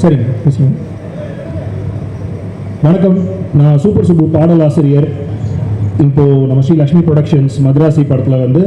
சரிங்க பேசுங்க. வணக்கம், நான் சூப்பர் சுப்பு பாடலாசிரியர். இப்போது நம்ம ஸ்ரீ லக்ஷ்மி ப்ரொடக்ஷன்ஸ் மദ്രാசி படத்தில் வந்து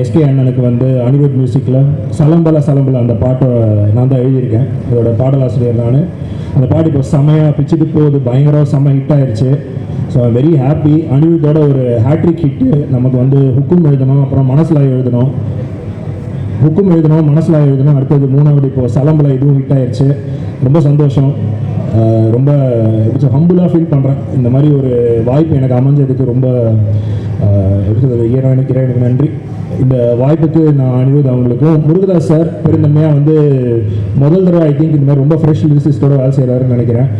எஸ்கே அண்ணனுக்கு வந்து அனிருத் மியூசிக்கில் சலம்பல சலம்பல அந்த பாட்டை நான் தான் எழுதியிருக்கேன். அதோட பாடலாசிரியர் நான். அந்த பாட்டு இப்போ செம்மையாக பிச்சுட்டு போகுது, பயங்கர செம்ம ஹிட் ஆயிடுச்சு. So I'm very happy. அனிருத்தோட ஒரு ஹேட்ரிக் ஹிட்டு. நமக்கு வந்து ஹுக்கும் எழுதணும், அப்புறம் மனசில் எழுதணும், மனசில் எழுதணும், அடுத்தது 3வது இப்போது சலம்பல இதுவும் ஹிட் ஆயிடுச்சு. ரொம்ப சந்தோஷம். ரொம்ப எப்படி ஹம்புளாக ஃபீல் பண்ணுறேன். இந்த மாதிரி ஒரு வாய்ப்பு எனக்கு அமைஞ்சதுக்கு ரொம்ப எப்படி சொல்கிறது, இறைவனுக்கு நன்றி. இந்த வாய்ப்புக்கு நான் அனிருத் அவங்களுக்கும் முருகதாஸ் சார் பெருந்தன்மையாக வந்து முதல் தடவை ஐ திங்க் இந்த மாதிரி ரொம்ப ஃப்ரெஷ் லிரிசிஸ்டோட வேலை செய்கிறாருன்னு நினைக்கிறேன்.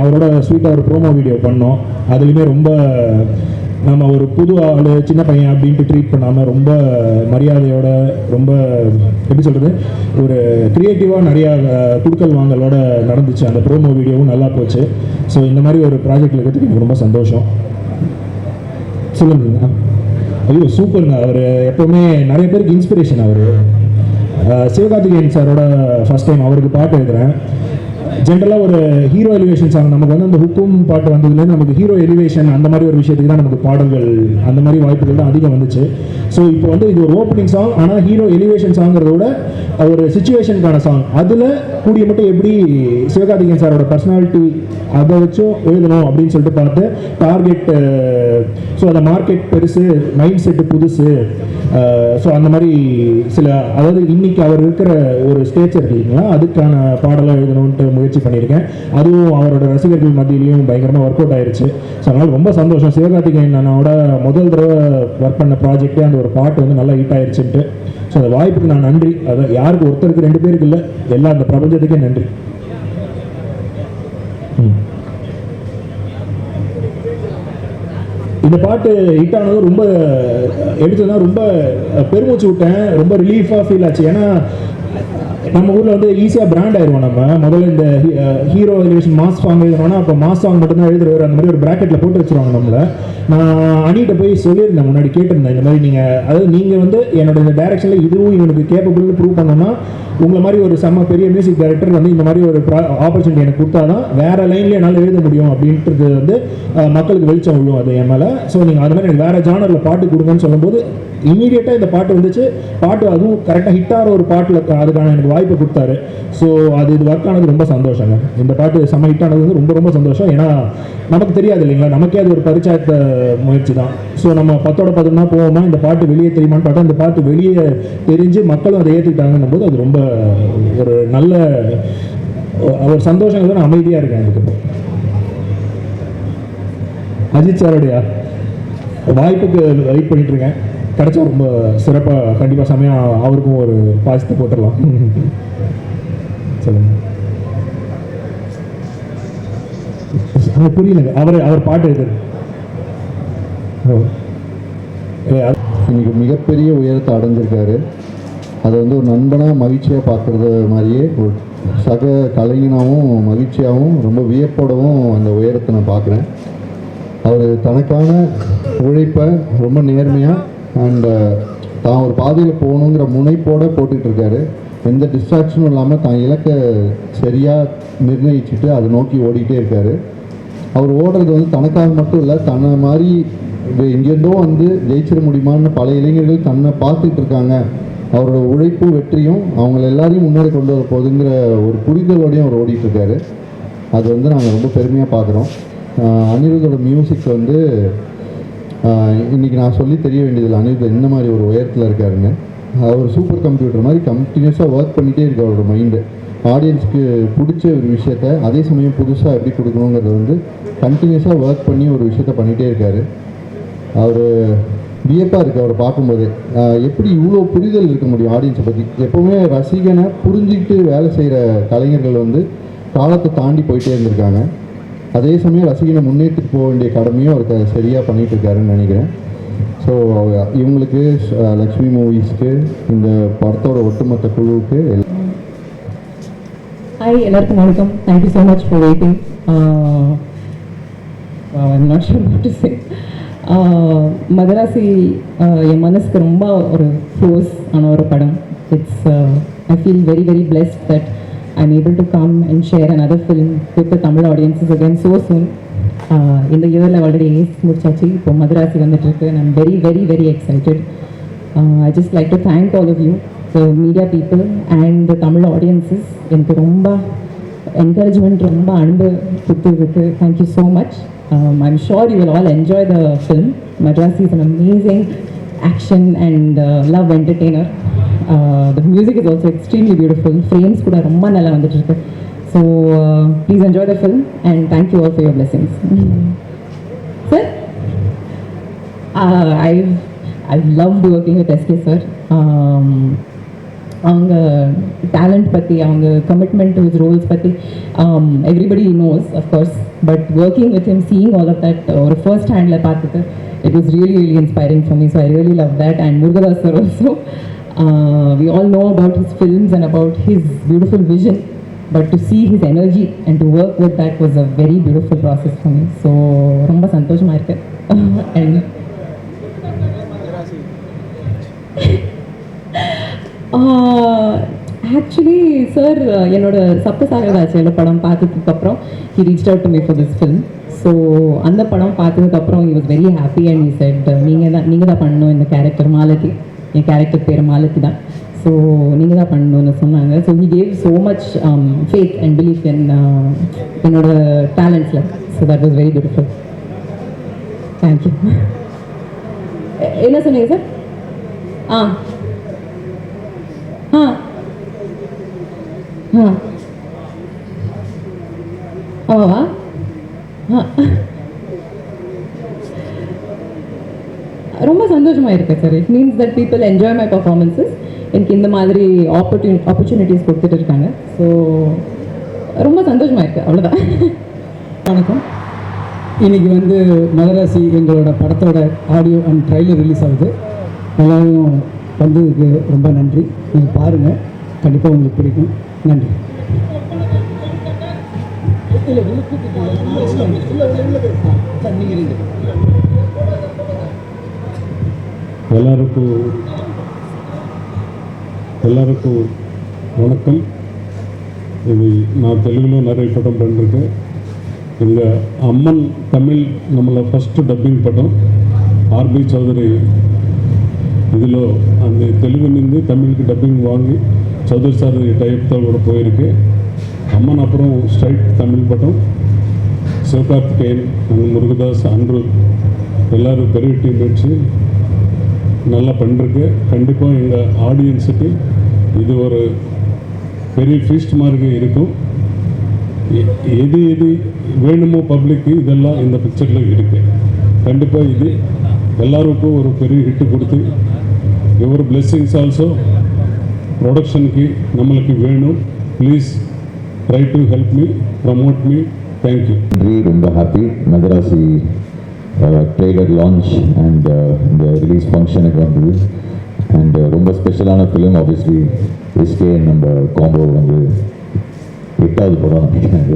அவரோட ஸ்வீட்டாக ஒரு ப்ரோமோ வீடியோ பண்ணோம். அதுலேயுமே ரொம்ப நம்ம ஒரு புது ஆள் சின்ன பையன் அப்படின்ட்டு ட்ரீட் பண்ணாமல் ரொம்ப மரியாதையோட, ரொம்ப எப்படி சொல்கிறது, ஒரு க்ரியேட்டிவாக நிறையா குடுக்கல் வாங்கலோட நடந்துச்சு. அந்த ப்ரோமோ வீடியோவும் நல்லா போச்சு. ஸோ இந்த மாதிரி ஒரு ப்ராஜெக்டில் இருக்கிறதுக்கு எனக்கு ரொம்ப சந்தோஷம். சொல்லுங்க. ஐயோ சூப்பருங்க. அவர் எப்போவுமே நிறைய பேருக்கு இன்ஸ்பிரேஷன். அவர் சிவகார்த்திகேயன் சாரோட ஃபஸ்ட் டைம் அவருக்கு பாட்டு எழுதுகிறேன். ஜென்ரலாக ஒரு ஹீரோ எலிவேஷன் சாங் நமக்கு வந்து அந்த ஹுக்கும் பாட்டு வந்ததுலேருந்து நமக்கு ஹீரோ எலிவேஷன் அந்த மாதிரி ஒரு விஷயத்துக்கு தான் நமக்கு பாடல்கள் அந்த மாதிரி வாய்ப்புகள் தான் அதிகம் வந்துச்சு. ஸோ இப்போ வந்து இது ஒரு ஓப்பனிங் சாங், ஆனால் ஹீரோ எலிவேஷன் சாங்கிறத விட ஒரு சுச்சுவேஷனுக்கான சாங். அதில் கூடிய மட்டும் எப்படி சிவகார்த்திகேயன் சாரோட பர்சனாலிட்டி அதை வச்சும் எழுதணும் அப்படின்னு சொல்லிட்டு பார்த்து டார்கெட். ஸோ அந்த மார்க்கெட் பெருசு, மைண்ட் செட்டு புதுசு. ஸோ அந்த மாதிரி சில, அதாவது இன்னைக்கு அவர் இருக்கிற ஒரு ஸ்டேச்சர் இல்லைங்களா, அதுக்கான பாடலாக எழுதணுன்ட்டு முயற்சி பண்ணியிருக்கேன். அதுவும் அவரோட ரசிகர்கள் மத்தியிலையும் பயங்கரமாக ஒர்க் அவுட் ஆயிடுச்சு. ஸோ அதனால் ரொம்ப சந்தோஷம். சிவகார்த்திகேயன் அண்ணனோட முதல் தடவை ஒர்க் பண்ண ப்ராஜெக்டே அந்த ஒரு பாட்டு வந்து நல்லா ஹிட் ஆயிடுச்சுன்ட்டு. ஸோ அந்த வாய்ப்புக்கு நான் நன்றி. அதை யாருக்கு ஒருத்தருக்கு 2 பேருக்கு இல்லை, எல்லா அந்த பிரபஞ்சத்துக்கே நன்றி. இந்த பாட்டு ஹிட் ஆனதும் ரொம்ப எடுத்ததுன்னா ரொம்ப பெருமூச்சு விட்டேன். ரொம்ப ரிலீஃபாக ஃபீல் ஆச்சு. ஏன்னா நம்ம ஊரில் வந்து ஈஸியாக பிராண்ட் ஆயிடுவோம். நம்ம முதல்ல இந்த ஹீரோ எலிவேஷன் மாஸ் சாங் எழுதணும்னா அப்போ மாஸ் சாங் மட்டும்தான் எழுதுறவர் அந்த மாதிரி ஒரு ப்ராக்கெட்டில் போட்டு வச்சுருவாங்க நம்மளை. நான் அனிகிட்ட போய் சொல்லியிருந்தேன், முன்னாடி கேட்டிருந்தேன் இந்த மாதிரி நீங்கள் வந்து என்னோட இந்த டைரக்ஷனில் இதுவும் இவனுக்கு கேப்பபிள்னு ப்ரூவ் பண்ணோன்னா உங்களை மாதிரி ஒரு செம்ம பெரிய மியூசிக் டைரக்டர் வந்து இந்த மாதிரி ஒரு ஆப்பர்ச்சுனிட்டி எனக்கு கொடுத்தா தான் வேறு லைன்லேயே என்னால் எழுத முடியும் அப்படின்றது வந்து மக்களுக்கு வெளிச்சம் விழும் அது என் மேலே. ஸோ நீங்கள் அது மாதிரி எனக்கு வேறு ஜானரில் பாட்டு கொடுங்கன்னு சொல்லும்போது இமீடியட்டாக இந்த பாட்டு வந்துச்சு. பாட்டு அதுவும் கரெக்டாக ஹிட்டாகிற ஒரு பாட்டில் அதுக்கான எனக்கு வாய்ப்பு கொடுத்தாரு. ஸோ இது ஒர்க் ஆனது ரொம்ப சந்தோஷங்க. இந்த பாட்டு செம்ம ஹிட் ஆனது வந்து ரொம்ப ரொம்ப சந்தோஷம். ஏன்னா நமக்கு தெரியாது இல்லைங்களா, நமக்கே அது ஒரு பரிச்சாயத்த முயற்சி தான். ஸோ நம்ம 10ஓட 10 போவோமா, இந்த பாட்டு வெளியே தெரியுமான்னு பார்த்தா இந்த பாட்டு வெளியே தெரிஞ்சு மக்களும் அதை ஏற்றுக்கிட்டாங்கன்னும் போது அது ரொம்ப ஒரு நல்ல ஒரு சந்தோஷங்கள். நான் அமைதியாக இருக்கேன். அதுக்கு அஜித் சாரோடைய வாய்ப்புக்கு வெயிட் பண்ணிட்டு இருக்கேன். கிடைச்சா ரொம்ப சிறப்பாக கண்டிப்பாக சமயம் அவருக்கும் ஒரு பாசத்தை போட்டுடலாம். சொல்லுங்க. புரியலங்க. அவர் பாட்டு எழுதுறது இன்னைக்கு மிகப்பெரிய உயரத்தை அடைஞ்சிருக்காரு. அதை வந்து ஒரு நண்பனாக மகிழ்ச்சியாக பார்க்குறது மாதிரியே ஒரு சக கலைஞனாகவும் மகிழ்ச்சியாகவும் ரொம்ப வியப்போடவும் அந்த உயரத்தை நான் பார்க்குறேன். அவர் தனக்கான உழைப்பை ரொம்ப நேர்மையாக அண்டு தான் ஒரு பாதையில் போகணுங்கிற முனைப்போடு போட்டுட்ருக்காரு. எந்த டிஸ்ட்ராக்ஷனும் இல்லாமல் தான் இலக்கை சரியாக நிர்ணயிச்சுட்டு அதை நோக்கி ஓடிக்கிட்டே இருக்கார். அவர் ஓடுறது வந்து தனக்காக மட்டும் இல்லை, தன்னை மாதிரி எங்கேருந்தோ வந்து ஜெயிச்சிட முடியுமான்னு பல இளைஞர்கள் தன்னை பார்த்துட்டு இருக்காங்க. அவரோட உழைப்பும் வெற்றியும் அவங்கள எல்லாரையும் முன்னாடி கொண்டு வர போகுதுங்கிற ஒரு புரிதலோடையும் அவர் ஓடிட்டுருக்காரு. அது வந்து நாங்கள் ரொம்ப பெருமையாக பார்க்குறோம். அனிருத்தோட மியூசிக் வந்து இன்றைக்கி நான் சொல்லி தெரிய வேண்டியதில்லை அனிருத் என்ன மாதிரி ஒரு உயரத்தில் இருக்காருன்னு. அவர் சூப்பர் கம்ப்யூட்டர் மாதிரி கண்டினியூஸாக ஒர்க் பண்ணிகிட்டே இருக்க அவரோட மைண்டு. ஆடியன்ஸ்க்கு பிடிச்ச ஒரு விஷயத்த அதே சமயம் புதுசாக எப்படி கொடுக்கணுங்கிறத வந்து கண்டினியூஸாக ஒர்க் பண்ணி ஒரு விஷயத்த பண்ணிகிட்டே இருக்கார். அவர் வியப்பாக இருக்குது அவரை பார்க்கும்போது. எப்படி இவ்வளோ புரிதல் இருக்க முடியும் ஆடியன்ஸை பற்றி. எப்போவுமே ரசிகனை புரிஞ்சிக்கிட்டு வேலை செய்கிற கலைஞர்கள் வந்து காலத்தை தாண்டி போயிட்டே இருந்திருக்காங்க. அதே சமயம் ரசிகனை முன்னேற்றிட்டு போக வேண்டிய கடமையும் அவருக்கு சரியாக பண்ணிகிட்டு இருக்காருன்னு நினைக்கிறேன். ஸோ இவங்களுக்கு லக்ஷ்மி மூவிஸ்க்கு இந்த படத்தோட ஒட்டுமொத்த குழுவுக்கு ஹாய் எல்லாருக்கும் வணக்கம். Thank you so much for waiting. Not sure what to say. Madharaasi என் மனசுக்கு ரொம்ப ஒரு க்ளோஸ் ஆன ஒரு படம். It's I feel very very blessed that I'm able to come and share another film with the Tamil audiences again so soon. In the year I already ace முடிச்சாச்சு இப்போ மதராசி வந்துட்டு இருக்கு and I'm very very very excited. I just like to thank all of you, the media people and the Tamil audiences. எனக்கு ரொம்ப encouragement ரொம்ப அன்பு கொடுத்ததுக்கு thank you so much. I'm sure you will all enjoy the film. Madrasi is an amazing action and love entertainer. The music is also extremely beautiful. Frames kuda romba nalla vanditu irukku. So please enjoy the film and thank you all for your blessings. Sir, I've loved working with SK sir. அவங்க talent பற்றி அவங்க commitment to his roles பற்றி everybody knows of course but working with him seeing all of that ஒரு first hand பார்த்துட்டு it was really really inspiring for me so I really love that and Murugadoss sir also we all know about his films and about his beautiful vision, but to see his energy and to work with that was a very beautiful process for me. So ரொம்ப சந்தோஷமா இருக்கு. And actually sir என்னோட சப்தசாகராஜ் படம் பார்த்ததுக்கப்புறம் he reached out to me for this film. So அந்த படம் பார்த்ததுக்கப்புறம் he was very happy and he said நீங்கள் தான் பண்ணணும் இந்த கேரக்டர் மாலதி, என் கேரக்டர் பேர் மாலதி தான், ஸோ நீங்கள் தான் பண்ணணும்னு சொன்னாங்க. So he gave so much faith and belief in என்னோட டேலண்ட்ஸில். So that was very beautiful. Thank you. என்ன சொன்னீங்க சார்? ஆ ஆ ஆ ஆமாவா? ரொம்ப சந்தோஷமாக இருக்கு sir. It means that people enjoy my performances. எனக்கு இந்த மாதிரி ஆப்பர்ச்சுனிட்டிஸ் கொடுத்துட்டு இருக்காங்க. ஸோ ரொம்ப சந்தோஷமாக இருக்குது, அவ்வளோதான். வணக்கம். இன்றைக்கி வந்து மதராசி எங்களோட படத்தோட ஆடியோ அண்ட் ட்ரைலர் ரிலீஸ் ஆகுது. எல்லாரும் வந்ததுக்கு ரொம்ப நன்றி. நீங்கள் பாருங்கள், கண்டிப்பாக உங்களுக்கு பிடிக்கும். நன்றி. எல்லாருக்கும் வணக்கம். இது நான் தெலுங்குలో நிறைய படம் பண்ணிருக்கேன். எங்கள் அம்மன் தமிழ் நம்மள ஃபஸ்ட்டு డబ్బింగ్ படம் ఆర్బి చౌదరి இதில் அந்த தெலுங்குலேருந்து தமிழுக்கு டப்பிங் வாங்கி சௌதரி சார் டைப் தான் கூட போயிருக்கு. அம்மன் அப்புறம் ஸ்ட்ரைட் தமிழ் படம் சிவகார்த்திகேயன் அங்கே முருகதாஸ் அன்ருத் எல்லோரும் பெரிய டீம் வச்சு நல்லா பண்ணிருக்கு. கண்டிப்பாக எங்கள் ஆடியன்ஸுக்கு இது ஒரு பெரிய ஃபீஸ்ட் மாதிரி இருக்கும். எது வேணுமோ பப்ளிக்கு இதெல்லாம் இந்த பிக்சரில் இருக்குது. கண்டிப்பாக இது எல்லாருக்கும் ஒரு பெரிய ஹிட்டு கொடுத்து யுவர் பிளெஸ்ஸிங்ஸ் ஆல்சோ ப்ரொடக்ஷனுக்கு நம்மளுக்கு வேணும். Please try to help me, promote me. Thank you. ரொம்ப happy. Madharaasi trailer launch and இந்த ரிலீஸ் ஃபங்க்ஷனுக்கு வந்தது. அண்ட் ரொம்ப ஸ்பெஷலான ஃபிலிம். ஆப்வியஸ்லி எஸ்கே நம்ம காம்போ வந்து 8வது படம் நினைக்கிறாங்க.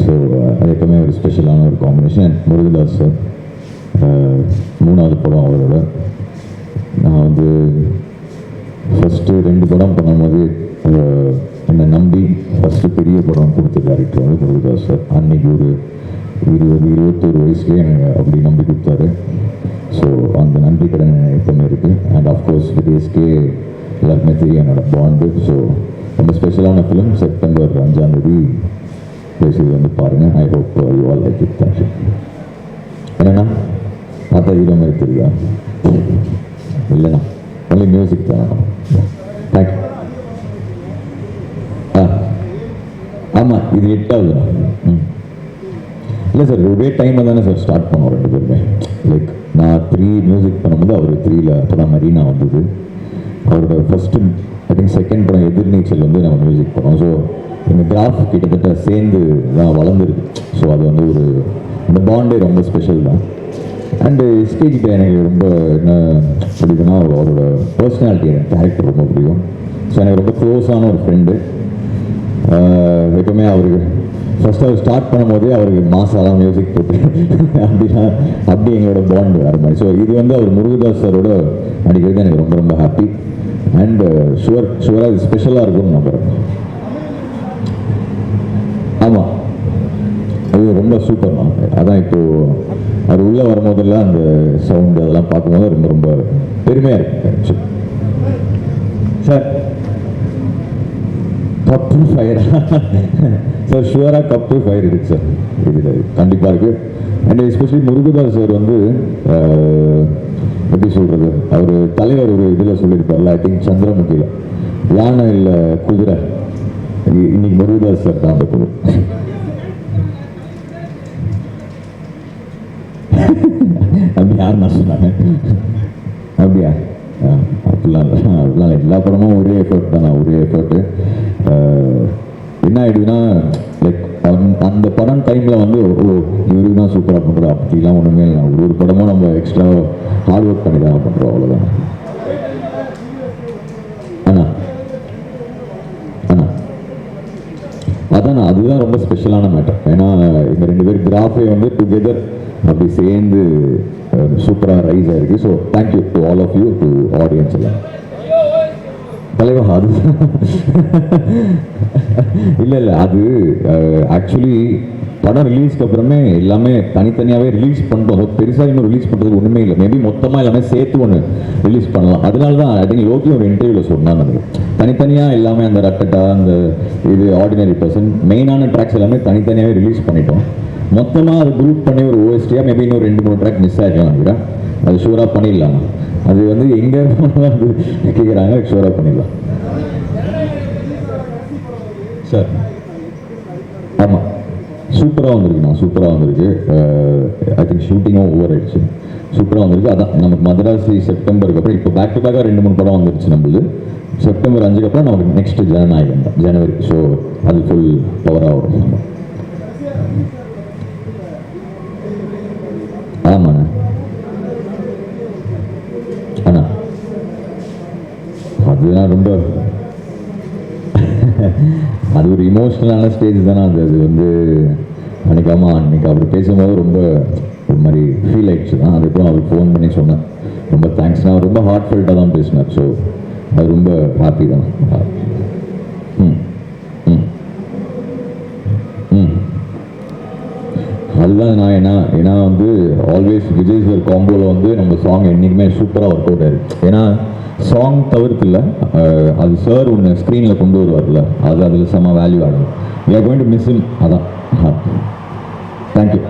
ஸோ அது எப்பவுமே ஒரு ஸ்பெஷலான ஒரு காம்பினேஷன். அண்ட் முருகதாஸ் சார் 3வது படம் அவரோட. நான் வந்து ஃபஸ்ட்டு 2 படம் பண்ணும்போது என்னை நம்பி ஃபஸ்ட்டு பெரிய படம் கொடுத்த டேரக்டர் வந்து முருகதாஸ் சார். அன்றைக்கி ஒரு 20-21 வயசுலேயே எனக்கு அப்படி நம்பி கொடுத்தாரு. ஸோ அந்த நன்றி கடன் எப்பவுமே இருக்குது. அண்ட் ஆஃப்கோர்ஸ் வித் எஸ்கே எல்லாருக்குமே தெரியும் என்னோட பாண்டு. ஸோ ரொம்ப ஸ்பெஷலான ஃபிலிம். செப்டம்பர் 5 பேசி வந்து பாருங்கள். I hope you all like it. Thank you. என்னண்ணா பார்த்தா ஹீரோ மாதிரி தெரியுதா? இல்லைண்ணா, ஒன்லி மியூசிக் தானே. தேங்க்யூ. ஆமாம், இது 8வது. இல்லை சார், ஒரே டைமில் தானே சார் ஸ்டார்ட் பண்ணோம் 2 பேருமே. லைக் நான் 3 மியூசிக் பண்ணும்போது அவர் 3ல் அப்போ தான் மரீனா வந்தது. அவரோட ஃபஸ்ட்டு ஐ திங்க் 2nd படம் எதிர்நீச்சல் வந்து நம்ம மியூசிக் பண்ணோம். ஸோ எங்கள் கிராஃப் கிட்டத்தட்ட சேர்ந்து தான் வளர்ந்துருக்கு. ஸோ அது வந்து ஒரு இந்த பாண்டே ரொம்ப ஸ்பெஷல் தான். அண்டு எஸ்கேகிட்ட எனக்கு ரொம்ப என்ன பிடிக்குன்னா அவரோட பர்சனாலிட்டி, எனக்கு கேரக்டர் ரொம்ப பிடிக்கும். ஸோ எனக்கு ரொம்ப க்ளோஸான ஒரு ஃப்ரெண்டு. எப்பவுமே அவருக்கு ஃபஸ்ட்டு அவர் ஸ்டார்ட் பண்ணும்போதே அவருக்கு மாசாலாம் மியூசிக் போட்டு அப்படி எங்களோட பாண்டு வேறு மாதிரி. ஸோ இது வந்து அவர் முருகதாஸ் சாரோட நடிக்கிறது எனக்கு ரொம்ப ரொம்ப ஹாப்பி. அண்ட் ஷுவராக இது ஸ்பெஷலாக இருக்கும்னு நம்புகிறேன். ரொம்ப சூப்பர் தான். அதான் இப்போது அவர் உள்ளே வரும்போதெல்லாம் அந்த சவுண்டு அதெல்லாம் பார்க்கும்போது ரொம்ப ரொம்ப பெருமையாக இருக்கு sir. Cup to fire sir, ஷுவராக கப் டு ஃபயர் இருக்குது சார், இது கண்டிப்பாக இருக்குது. அண்ட் எஸ்பெஷலி முருகதாஸ் சார் வந்து எப்படி சொல்கிறது, அவர் தலைவர் ஒரு இதில் சொல்லியிருப்பார்ல, ஐ திங்க் சந்திரமுகியில், யானை இல்லை குதிரை, இன்னைக்கு முருகதாஸ் சார் தான் அந்த குழு. அப்படி யார் நான் சொன்னாங்க? அப்படியா? அப்படிலாம் இல்லை, அப்படிலாம் இல்லை. எல்லா படமும் ஒரே எஃபர்ட் தான், ஒரே எஃபர்ட்டு. என்ன ஆகிடுதுன்னா லைக் அந்த படம் டைமில் வந்து இவருக்கு தான் சூப்பராக பண்ணுறோம் அப்படிலாம் ஒன்றுமே இல்லை. ஒரு படமும் நம்ம எக்ஸ்ட்ரா ஹார்ட் ஒர்க் பண்ணி தான் பண்ணுறோம், அவ்வளோதான். அண்ணா அதான் அதுதான் ரொம்ப ஸ்பெஷலான மேட்டர். ஏன்னா இந்த 2 பேர் கிராஃபே வந்து டுகெதர் அப்படி சேர்ந்து சூப்பராக ரைஸ் ஆகிருக்கு. So thank you to all of you, to audience எல்லாம். தலைவா அது இல்லை அது ஆக்சுவலி படம் ரிலீஸ்க்கு அப்புறமே எல்லாமே தனித்தனியாகவே ரிலீஸ் பண்ணுறோம். பெருசாக இன்னும் ரிலீஸ் பண்ணுறது ஒன்றுமே இல்லை. மேபி மொத்தமாக எல்லாமே சேர்த்து ஒன்று ரிலீஸ் பண்ணலாம். அதனால தான் ஐ திங்க் லோக்கி ஒரு இன்டர்வியூவில் சொன்னாங்க, தனித்தனியாக எல்லாமே அந்த ரட்டட்டா, அந்த இது ஆர்டினரி பர்சன், மெயினான ட்ராக்ஸ் எல்லாமே தனித்தனியாகவே ரிலீஸ் பண்ணிட்டோம். மொத்தமாக அதை குரூப் பண்ணி ஒரு ஓஎஸ்டியாக மேபி இன்னும் 2-3 ட்ராக் மிஸ் ஆகிருக்கலாம் நினைக்கிறேன். அது ஷூராக பண்ணிடலாம். அது வந்து எங்கே வந்து கேட்குறாங்க, ஷூராக பண்ணிடலாம் சார். ஆமாம், சூப்பராக வந்திருக்குண்ணா, சூப்பராக வந்திருக்கு. ஐ திங்க் ஷூட்டிங்கும் ஓவர் ஆயிடுச்சு, சூப்பராக வந்திருக்கு. அதான் நமக்கு மதராசி செப்டம்பருக்கு அப்புறம் இப்போ பேக் டு பேக்காக 2-3 படம் வந்துருச்சு நம்மளுக்கு. செப்டம்பர் 5க்கு அப்புறம் நமக்கு நெக்ஸ்ட் ஜனநாயகம் தான், ஜனவரி. ஸோ அது ஃபுல் பவராக வரும் நம்ம. ஆமாண்ணா அண்ணா, அதுதான் ரொம்ப அது ஒரு இமோஷ்னலான ஸ்டேஜ் தானே அது. அது வந்து அன்றைக்கி அன்றைக்கி அவர் பேசும்போது ரொம்ப ஒரு மாதிரி ஃபீல் ஆகிடுச்சு தான். அதுக்கப்புறம் அவருக்கு ஃபோன் பண்ணி சொன்னேன், ரொம்ப தேங்க்ஸ். நான் ரொம்ப ஹார்ட் ஃபெல்ட்டாக தான் பேசினார். ஸோ அது ரொம்ப ஹாப்பி தான். அதுதான் நான் ஏன்னா வந்து ஆல்வேஸ் விஜய் சார் காம்போவில் வந்து நம்ம சாங் என்றைக்குமே சூப்பராக ஒர்க் அவுட் ஆயிருக்கு. ஏன்னா சாங் தவிர்த்து இல்லை, அது சார் ஒன்று ஸ்க்ரீனில் கொண்டு வருவார்ல, அது அதில் செம்ம வேல்யூ ஆகும். We are going to miss him. அதான். தேங்க்யூ.